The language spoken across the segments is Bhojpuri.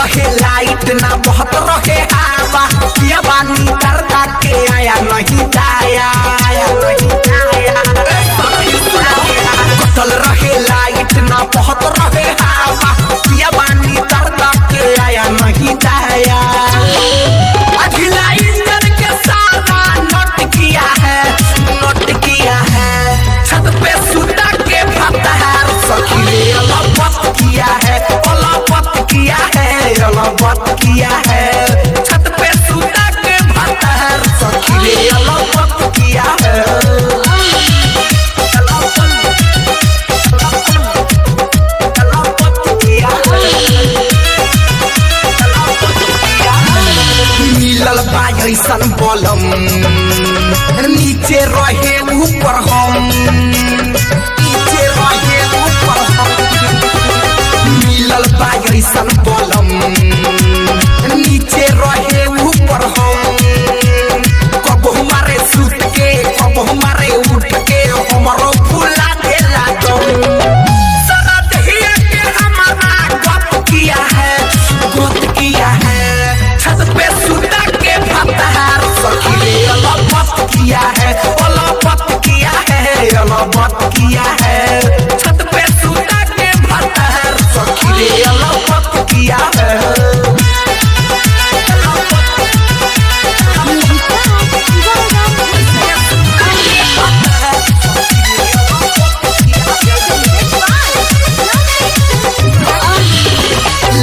रहे लाइट ना बहुत रहे हवा किया बानी करता के आया नहीं जाया कतल रहे लाइट ना बहुत रहे हवा किया बानी करता के आया नहीं जाया अखिला इंजन के सारा नोट किया है छत पे सुता के फतहार सखी अलबत किया है छत पे सुता के फतहार सखी अलबत किया है मिलल बा ऐसन बलम नीचे रहे ऊपर हम मिलल बा ऐसन बलम नीचे रहे ऊपर हम कब हमारे सूट के कब हमारे उठ के हमारो फुला देला सरद ही के हमारा गप किया है छत पे सुता के फतहार सखी अलबत किया है छत पे सुता के फतहार सखी अलबत किया है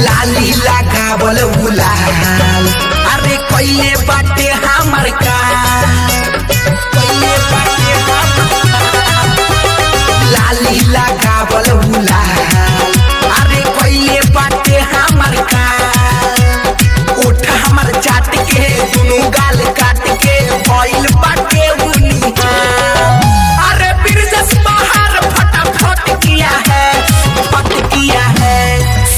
लाली लगावल उलाल अरे कोइले बाटे हमर का लाली लगावल उलाल अरे कोइले बाटे हमर का उठ हमर चाट के दुनु गाल काट के भइल बाटे उनिहा अरे बिरजस बाहर फटाफट किया है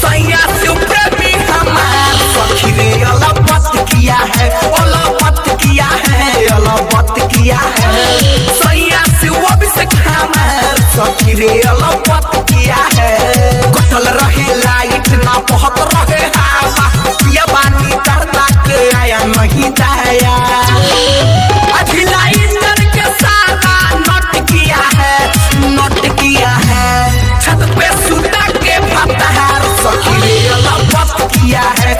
सैया से प्रेमी हमार सखी रे अलबत किया है सैया से वो भी से हमार सखी रे अलबत किया है कतल रहे लाइट ना बहुत रहे हवा पिया बानी करता के आया नहीं जाया अखिला इंजन के सारा नोट किया है छत पे सुता के फतहार सखी अलबत किया है।